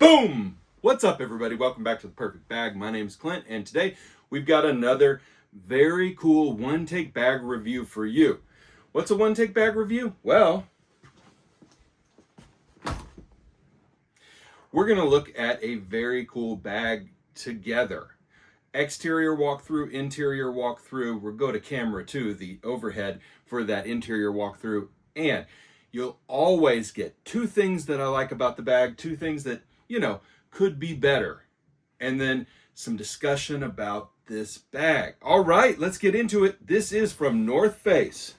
Boom! What's up, everybody? Welcome back to The Perfect Bag. My name's Clint, and today we've got another very cool one-take bag review for you. What's a one-take bag review? Well, we're going to look at a very cool bag together. Exterior walkthrough, interior walkthrough. We'll go to camera 2, the overhead, for that interior walkthrough. And you'll always get two things that I like about the bag, two things that, could be better. And then some discussion about this bag. All right, let's get into it. This is from North Face.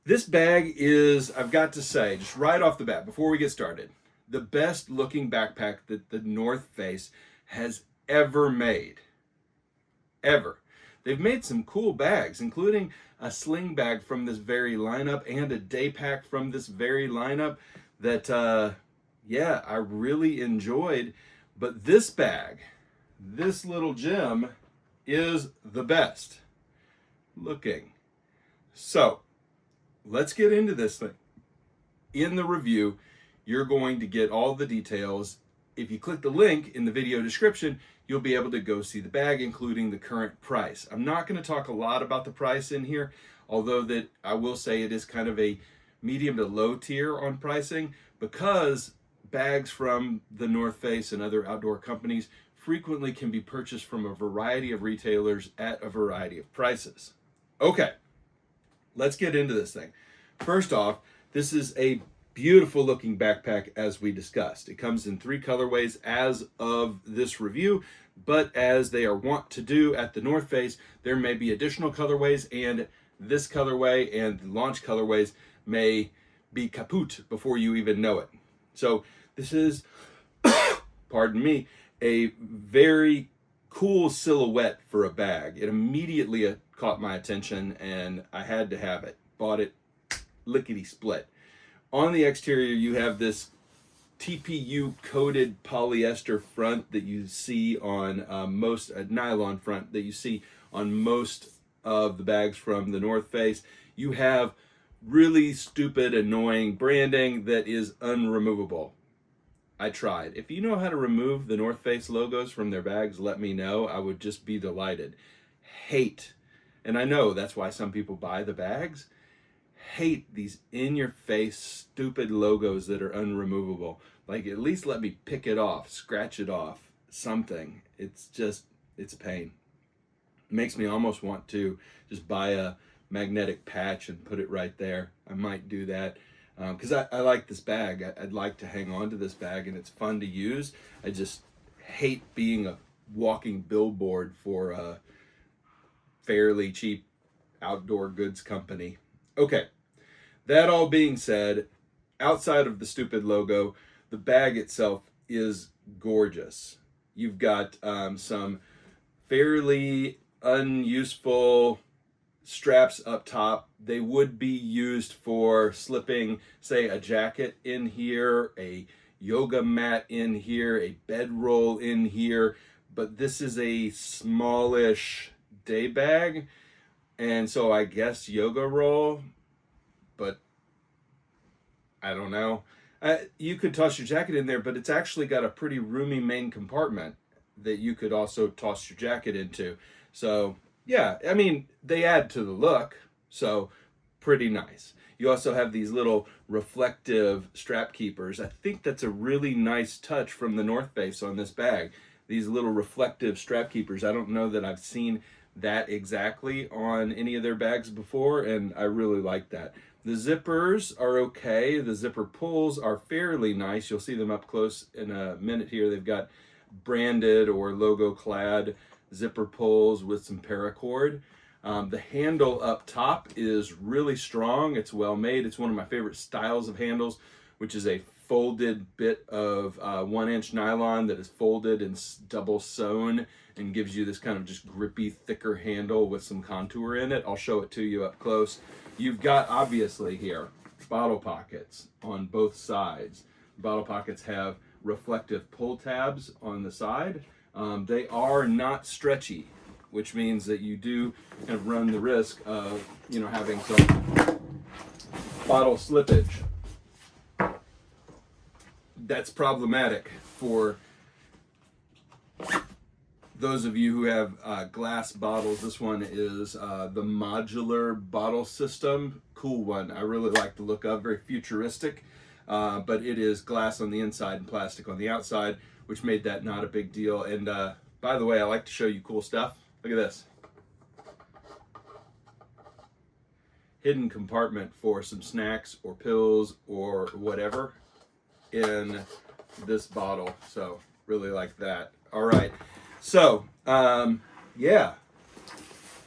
This bag is, I've got to say, just right off the bat, before we get started, the best looking backpack that the North Face has ever made. Ever. They've made some cool bags, including a Sling bag from this very lineup and a Daypack from this very lineup that, I really enjoyed. But this bag, this little gem, is the best looking. So, let's get into this thing. In the review, you're going to get all the details. If you click the link in the video description, you'll be able to go see the bag, including the current price. I'm not going to talk a lot about the price in here, although that I will say it is kind of a medium to low tier on pricing, because bags from the North Face and other outdoor companies frequently can be purchased from a variety of retailers at a variety of prices. Okay, let's get into this thing. First off, this is a beautiful looking backpack, as we discussed. It comes in 3 colorways as of this review, but as they are wont to do at the North Face, there may be additional colorways, and this colorway and the launch colorways may be kaput before you even know it. So this is, pardon me, a very cool silhouette for a bag. It immediately caught my attention and I had to have it. Bought it lickety split. On the exterior, you have this TPU coated polyester front that you see on most, nylon front that you see on most of the bags from the North Face. You have really stupid, annoying branding that is unremovable. I tried. If you know how to remove the North Face logos from their bags, let me know. I would just be delighted. Hate, and I know that's why some people buy the bags, hate these in-your-face stupid logos that are unremovable. Like, at least let me pick it off, scratch it off, something. It's a pain. It makes me almost want to just buy a magnetic patch and put it right there. I might do that because I like this bag. I'd like to hang on to this bag, and it's fun to use. I just hate being a walking billboard for a fairly cheap outdoor goods company. Okay, that all being said, outside of the stupid logo, the bag itself is gorgeous. You've got some fairly unuseful straps up top. They would be used for slipping, say, a jacket in here, a yoga mat in here, a bedroll in here, but this is a smallish day bag, and so I guess yoga roll, but I don't know. You could toss your jacket in there, but it's actually got a pretty roomy main compartment that you could also toss your jacket into. So yeah, I mean, they add to the look, so pretty nice. You also have these little reflective strap keepers. I think that's a really nice touch from the North Face on this bag. These little reflective strap keepers. I don't know that I've seen that exactly on any of their bags before, and I really like that. The zippers are okay. The zipper pulls are fairly nice. You'll see them up close in a minute here. They've got branded or logo clad zipper pulls with some paracord. The handle up top is really strong. It's well made. It's one of my favorite styles of handles, which is a folded bit of 1-inch nylon that is folded and double sewn and gives you this kind of just grippy, thicker handle with some contour in it. I'll show it to you up close. You've got, obviously here, bottle pockets on both sides. Bottle pockets have reflective pull tabs on the side. They are not stretchy, which means that you do kind of run the risk of, having some bottle slippage. that's problematic for those of you who have glass bottles. This one is the modular bottle system. Cool one. I really like the look of. Very futuristic, but it is glass on the inside and plastic on the outside, which made that not a big deal. And by the way, I like to show you cool stuff. Look at this. Hidden compartment for some snacks or pills or whatever in this bottle. So really like that. All right. So, yeah,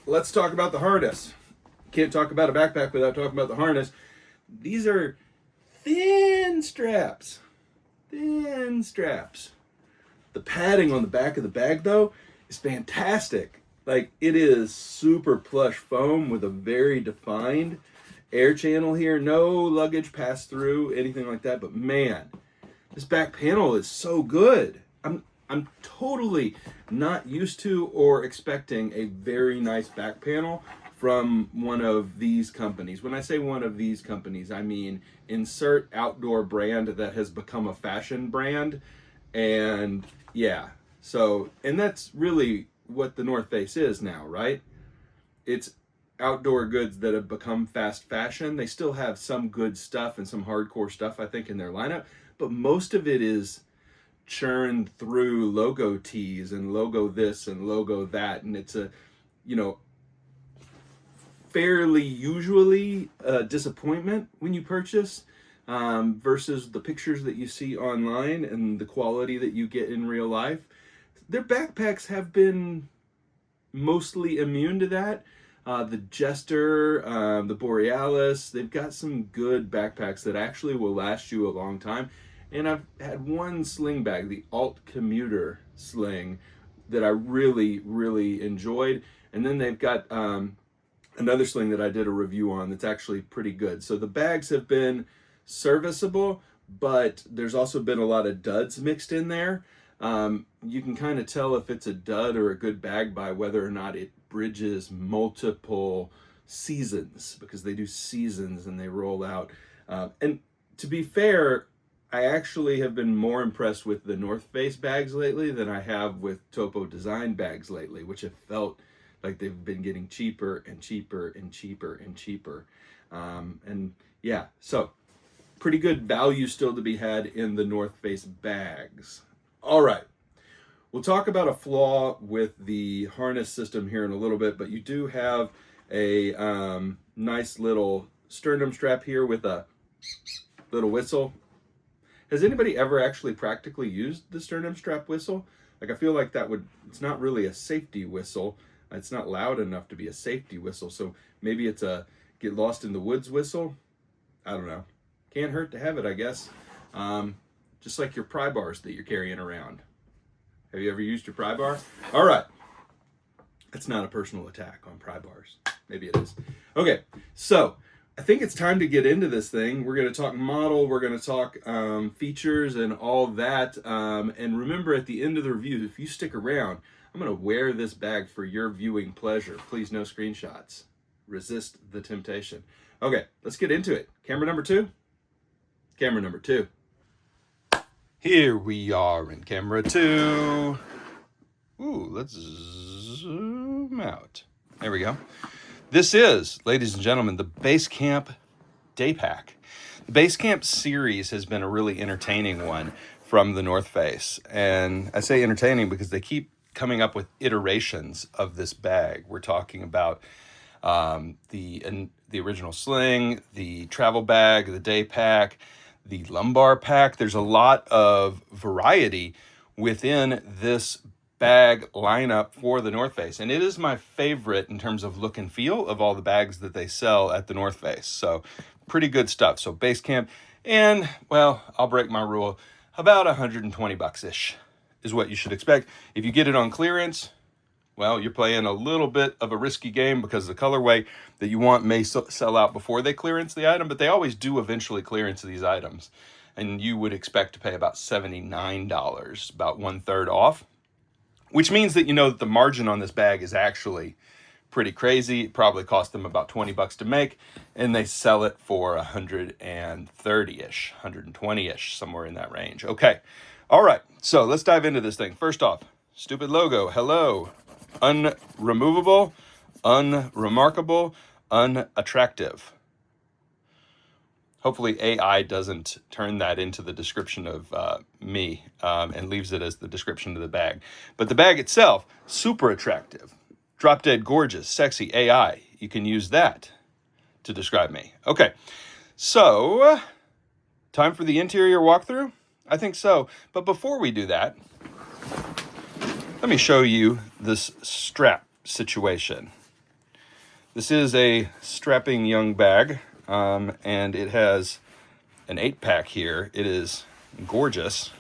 let's talk about the harness. Can't talk about a backpack without talking about the harness. These are thin straps. Thin straps. The padding on the back of the bag, though, is fantastic. Like, it is super plush foam with a very defined air channel here. No luggage pass through, anything like that. But man, this back panel is so good. I'm totally not used to or expecting a very nice back panel from one of these companies. When I say one of these companies, I mean insert outdoor brand that has become a fashion brand. And yeah, so, and that's really what the North Face is now, right? It's outdoor goods that have become fast fashion. They still have some good stuff and some hardcore stuff, I think, in their lineup, but most of it is churned through logo tees and logo this and logo that, and it's a, you know, fairly usually a disappointment when you purchase versus the pictures that you see online and the quality that you get in real life. Their backpacks have been mostly immune to that. The Jester, the Borealis, they've got some good backpacks that actually will last you a long time. And I've had one sling bag, the Alt Commuter Sling, that I really, really enjoyed. And then they've got another sling that I did a review on that's actually pretty good. So the bags have been serviceable, but there's also been a lot of duds mixed in there. You can kind of tell if it's a dud or a good bag by whether or not it bridges multiple seasons, because they do seasons and they roll out. And to be fair, I actually have been more impressed with the North Face bags lately than I have with Topo Design bags lately, which have felt like they've been getting cheaper and cheaper and cheaper and cheaper. And yeah, so pretty good value still to be had in the North Face bags. All right, we'll talk about a flaw with the harness system here in a little bit, but you do have a nice little sternum strap here with a little whistle. Has anybody ever actually practically used the sternum strap whistle? Like, I feel like that would, it's not really a safety whistle. It's not loud enough to be a safety whistle. So maybe it's a get lost in the woods whistle. I don't know. Can't hurt to have it, I guess. Just like your pry bars that you're carrying around. Have you ever used your pry bar? All right. That's not a personal attack on pry bars. Maybe it is. Okay, so I think it's time to get into this thing. We're going to talk model, we're going to talk features and all that. And remember, at the end of the review, if you stick around, I'm going to wear this bag for your viewing pleasure. Please, no screenshots. Resist the temptation. Okay, let's get into it. Camera number 2. Camera number 2. Here we are in camera 2. Ooh, let's zoom out. There we go. This is, ladies and gentlemen, the Basecamp Daypack. The Basecamp series has been a really entertaining one from the North Face. And I say entertaining because they keep coming up with iterations of this bag. We're talking about the original sling, the travel bag, the Daypack, the lumbar pack. There's a lot of variety within this bag lineup for the North Face, and it is my favorite in terms of look and feel of all the bags that they sell at the North Face. So pretty good stuff. So Basecamp, and well, I'll break my rule, about 120 bucks-ish is what you should expect. If you get it on clearance, well, you're playing a little bit of a risky game because the colorway that you want may sell out before they clearance the item, but they always do eventually clearance these items, and you would expect to pay about $79, about 1/3 off. Which means that you know that the margin on this bag is actually pretty crazy. It probably cost them about 20 bucks to make, and they sell it for 130-ish, 120-ish, somewhere in that range. Okay. All right. So let's dive into this thing. First off, stupid logo. Hello. Unremovable, unremarkable, unattractive. Hopefully AI doesn't turn that into the description of me and leaves it as the description of the bag. But the bag itself, super attractive. Drop dead gorgeous, sexy AI. You can use that to describe me. Okay, so time for the interior walkthrough? I think so. But before we do that, let me show you this strap situation. This is a strapping young bag, and it has an 8-pack here. It is gorgeous.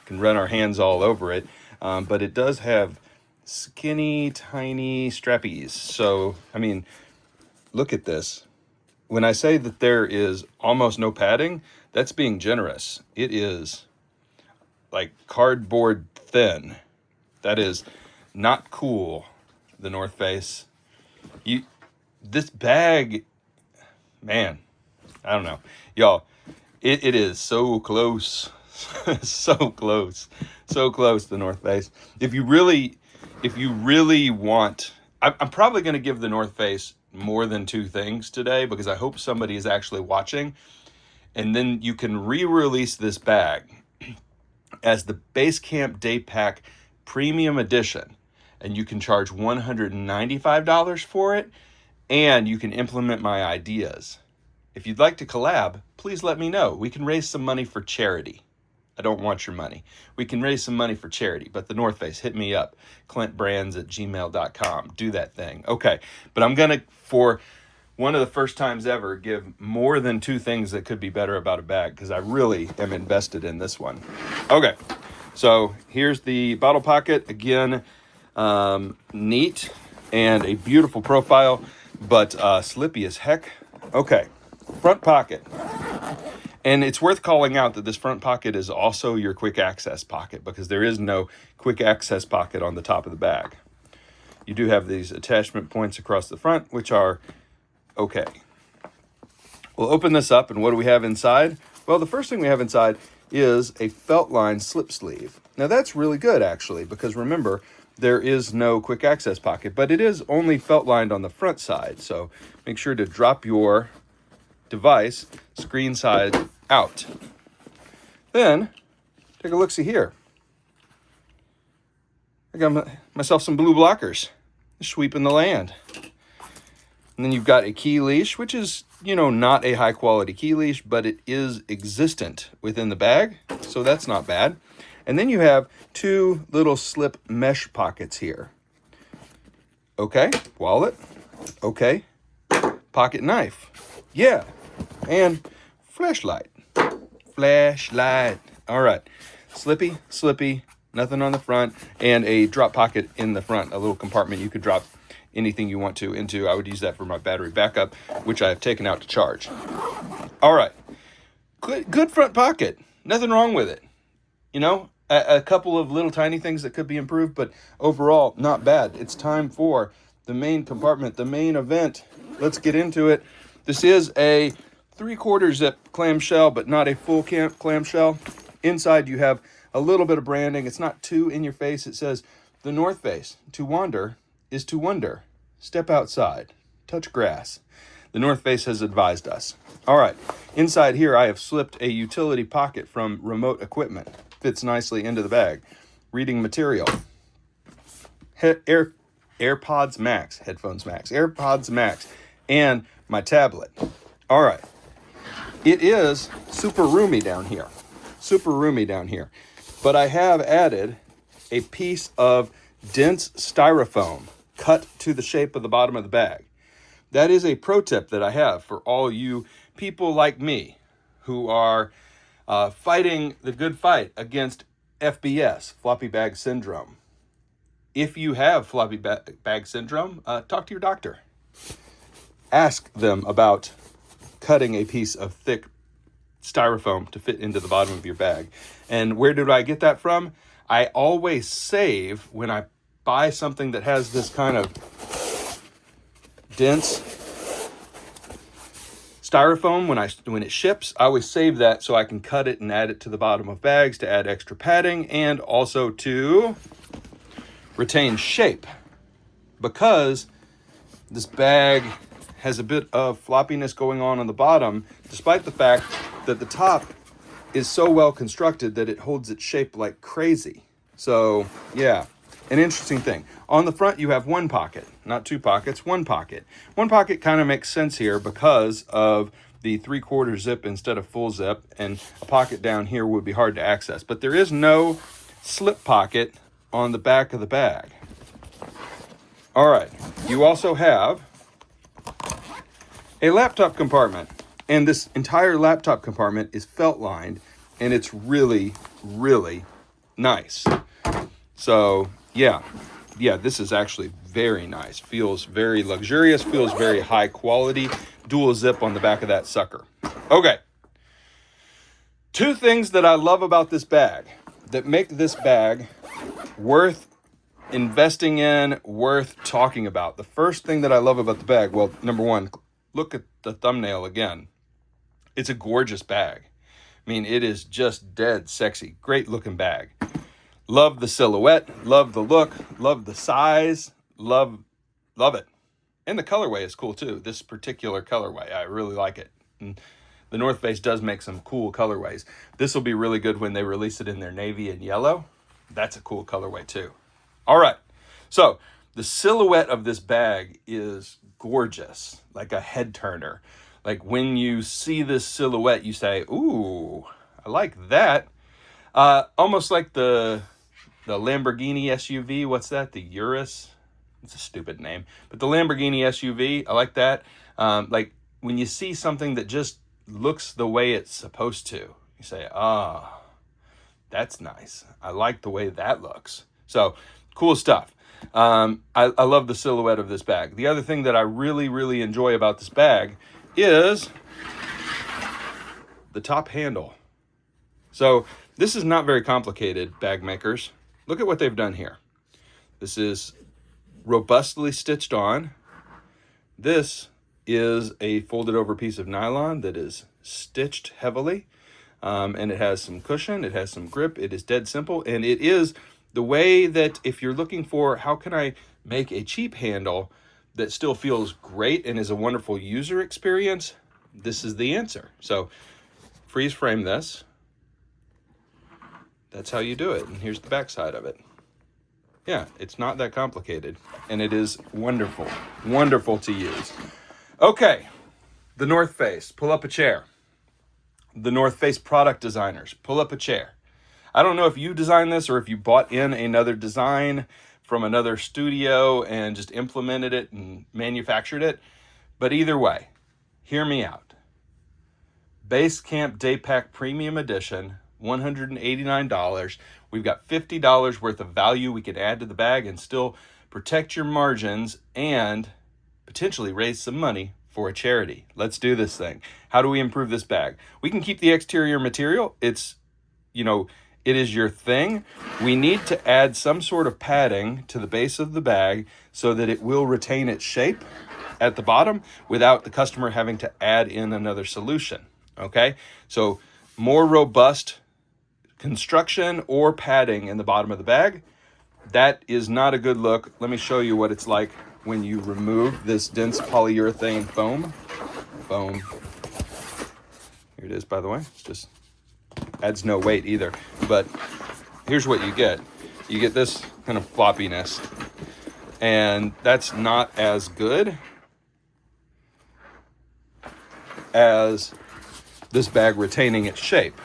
Can run our hands all over it, but it does have skinny, tiny strappies. So, I mean, look at this. When I say that there is almost no padding, that's being generous. It is like cardboard thin. That is not cool, the North Face. This bag, man, I don't know. Y'all, it is so close. So close. So close, the North Face. If you really want, I'm probably going to give the North Face more than 2 things today because I hope somebody is actually watching. And then you can re-release this bag as the Basecamp Daypack Premium Edition. And you can charge $195 for it. And you can implement my ideas. If you'd like to collab, please let me know. We can raise some money for charity. I don't want your money. We can raise some money for charity, but the North Face, hit me up. clintbrands@gmail.com. Do that thing. Okay, but I'm going to, for one of the first times ever, give more than 2 things that could be better about a bag because I really am invested in this one. Okay, so here's the bottle pocket. Again, neat and a beautiful profile, but slippy as heck. Okay, front pocket. And it's worth calling out that this front pocket is also your quick access pocket because there is no quick access pocket on the top of the bag. You do have these attachment points across the front, which are okay. We'll open this up, and what do we have inside? Well, the first thing we have inside is a felt-lined slip sleeve. Now, that's really good, actually, because remember, there is no quick access pocket, but it is only felt-lined on the front side, so make sure to drop your device screen side out. Then, take a look-see here. I got myself some blue blockers, sweeping the land. And then you've got a key leash, which is, not a high-quality key leash, but it is existent within the bag, so that's not bad. And then you have 2 little slip mesh pockets here. Okay, wallet. Okay, pocket knife. Yeah, and flashlight. All right, slippy, nothing on the front, and a drop pocket in the front, a little compartment you could drop anything you want to into. I would use that for my battery backup, which I have taken out to charge. All right, good front pocket. Nothing wrong with it. A couple of little tiny things that could be improved, but overall, not bad. It's time for the main compartment, the main event. Let's get into it. This is a 3/4 zip clamshell, but not a full clamshell. Inside, you have a little bit of branding. It's not too in your face. It says, "The North Face. To wander is to wonder. Step outside. Touch grass." The North Face has advised us. All right. Inside here, I have slipped a utility pocket from remote equipment. Fits nicely into the bag. Reading material. AirPods Max. Headphones Max. AirPods Max. And my tablet. All right. It is super roomy down here. But I have added a piece of dense styrofoam cut to the shape of the bottom of the bag. That is a pro tip that I have for all you people like me who are fighting the good fight against FBS, floppy bag syndrome. If you have floppy bag syndrome, talk to your doctor. Ask them about cutting a piece of thick styrofoam to fit into the bottom of your bag. And where did I get that from? I always save when I buy something that has this kind of dense styrofoam when it ships. I always save that so I can cut it and add it to the bottom of bags to add extra padding and also to retain shape, because this bag has a bit of floppiness going on the bottom, despite the fact that the top is so well constructed that it holds its shape like crazy. So yeah, an interesting thing. On the front, you have one pocket, not two pockets, one pocket. One pocket kind of makes sense here because of the 3/4 zip instead of full zip, and a pocket down here would be hard to access. But there is no slip pocket on the back of the bag. All right, you also have a laptop compartment, and this entire laptop compartment is felt lined, and it's really, really nice. So yeah, this is actually very nice. Feels very luxurious, feels very high quality. Dual zip on the back of that sucker. Okay. 2 things that I love about this bag that make this bag worth investing in, worth talking about. The first thing that I love about the bag, well, number one, look at the thumbnail again. It's a gorgeous bag. I mean, it is just dead sexy. Great looking bag. Love the silhouette, love the look, love the size, love it. And the colorway is cool too. This particular colorway, I really like it. And the North Face does make some cool colorways. This will be really good when they release it in their navy and yellow. That's a cool colorway too. All right, so the silhouette of this bag is gorgeous, like a head turner. Like when you see this silhouette, you say, ooh, I like that. Almost like the Lamborghini SUV. What's that? The Urus? It's a stupid name. But the Lamborghini SUV, I like that. Like when you see something that just looks the way it's supposed to, you say, ah, that's nice. I like the way that looks. So cool stuff. I love the silhouette of this bag. The other thing that I really, really enjoy about this bag is the top handle. So this is not very complicated, bag makers. Look at what they've done here. This is robustly stitched on. This is a folded over piece of nylon that is stitched heavily. And it has some cushion, it has some grip, it is dead simple, and it is the way that if you're looking for how can I make a cheap handle that still feels great and is a wonderful user experience, this is the answer. So freeze frame this. That's how you do it. And here's the back side of it. Yeah, it's not that complicated, and it is wonderful, wonderful to use. Okay, the North Face, pull up a chair. The North Face product designers, pull up a chair. I don't know if you designed this or if you bought in another design from another studio and just implemented it and manufactured it, but either way, hear me out. Base Camp Daypack Premium Edition, $189. We've got $50 worth of value we can add to the bag and still protect your margins and potentially raise some money for a charity. Let's do this thing. How do we improve this bag? We can keep the exterior material. It is your thing. We need to add some sort of padding to the base of the bag so that it will retain its shape at the bottom without the customer having to add in another solution. Okay? So more robust construction or padding in the bottom of the bag. That is not a good look. Let me show you what it's like when you remove this dense polyurethane foam. Here it is, by the way. It's just adds no weight either. But here's what you get. You get this kind of floppiness. And that's not as good as this bag retaining its shape.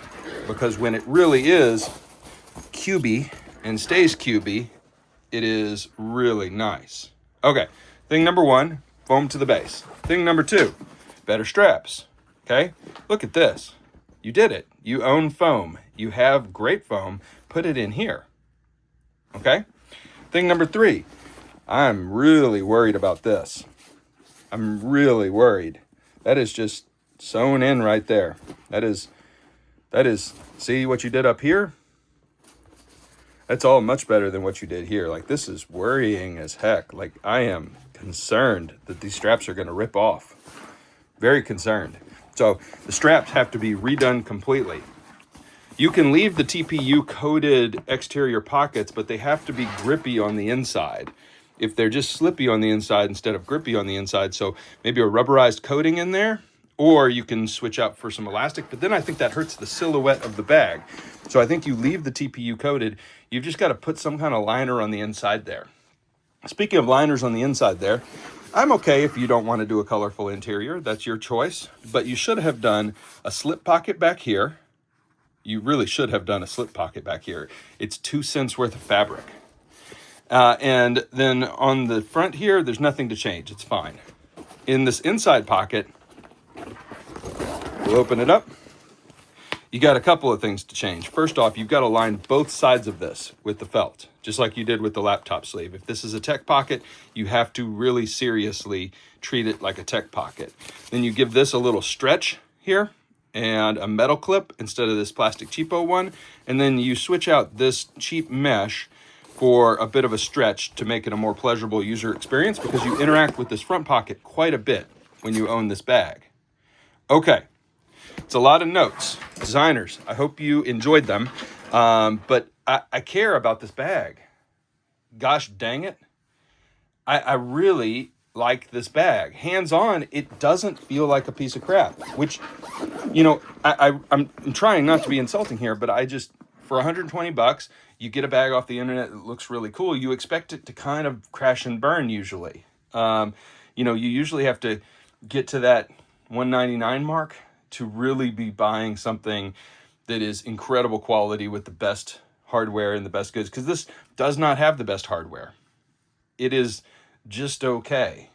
Because when it really is cubey and stays cubey, it is really nice. Okay, thing number 1, foam to the base. Thing number 2, better straps. Okay, look at this. You did it. You own foam. You have great foam. Put it in here. Okay, thing number 3, I'm really worried about this. I'm really worried. That is just sewn in right there. That is, see what you did up here? That's all much better than what you did here. Like, this is worrying as heck. Like, I am concerned that these straps are going to rip off. Very concerned. So the straps have to be redone completely. You can leave the TPU coated exterior pockets, but they have to be grippy on the inside. If they're just slippy on the inside instead of grippy on the inside, so maybe a rubberized coating in there, or you can switch out for some elastic, but then I think that hurts the silhouette of the bag. So I think you leave the TPU coated, you've just got to put some kind of liner on the inside there. Speaking of liners on the inside there, I'm okay if you don't want to do a colorful interior, that's your choice, but you should have done a slip pocket back here. You really should have done a slip pocket back here. It's 2 cents worth of fabric. And then on the front here, there's nothing to change, it's fine. In this inside pocket, we'll open it up. You got a couple of things to change. First off, you've got to line both sides of this with the felt, just like you did with the laptop sleeve. If this is a tech pocket, you have to really seriously treat it like a tech pocket. Then you give this a little stretch here and a metal clip instead of this plastic cheapo one. And then you switch out this cheap mesh for a bit of a stretch to make it a more pleasurable user experience, because you interact with this front pocket quite a bit when you own this bag. Okay. It's a lot of notes. Designers, I hope you enjoyed them. But I care about this bag. Gosh dang it. I really like this bag. Hands on, it doesn't feel like a piece of crap, which, you know, I'm trying not to be insulting here, but I just, for 120 bucks, you get a bag off the internet that looks really cool. You expect it to kind of crash and burn usually. You know, you usually have to get to that $199 mark to really be buying something that is incredible quality with the best hardware and the best goods, because this does not have the best hardware. It is just okay.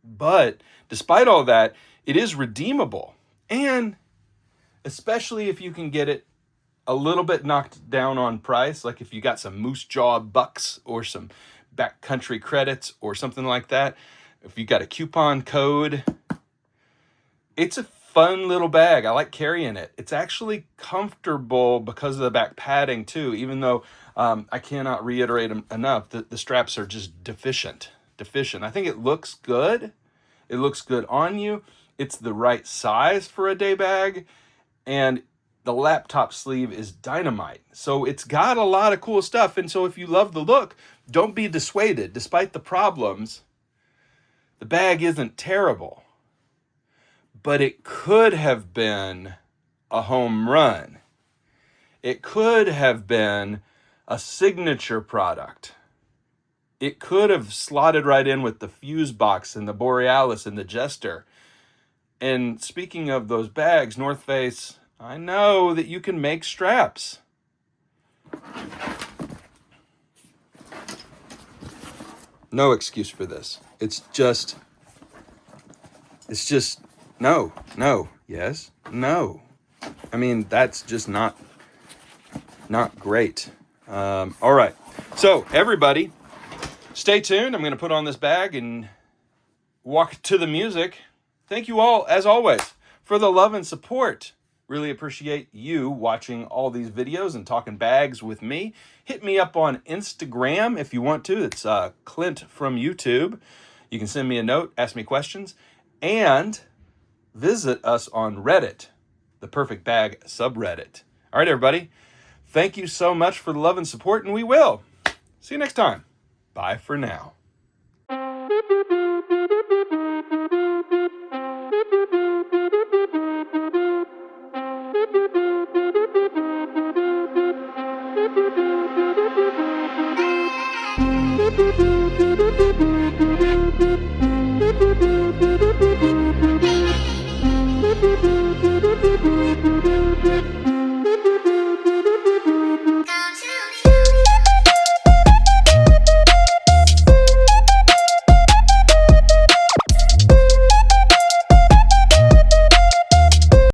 But despite all that, it is redeemable. And especially if you can get it a little bit knocked down on price, like if you got some Moose Jaw bucks or some backcountry credits or something like that, if you got a coupon code, it's a fun little bag. I like carrying it. It's actually comfortable because of the back padding too, even though I cannot reiterate enough that the straps are just deficient. I think it looks good. It looks good on you. It's the right size for a day bag, and the laptop sleeve is dynamite. So it's got a lot of cool stuff. And so if you love the look, don't be dissuaded. Despite the problems, the bag isn't terrible. But it could have been a home run. It could have been a signature product. It could have slotted right in with the Fuse Box and the Borealis and the Jester. And speaking of those bags, North Face, I know that you can make straps. No excuse for this. It's just no, yes, no. I mean, that's just not great. All right. So everybody, stay tuned. I'm going to put on this bag and walk to the music. Thank you all, as always, for the love and support. Really appreciate you watching all these videos and talking bags with me. Hit me up on Instagram if you want to. It's Klint from YouTube. You can send me a note, ask me questions, and visit us on Reddit, the Perfect Bag subreddit. All right, everybody. Thank you so much for the love and support, and we will see you next time. Bye for now.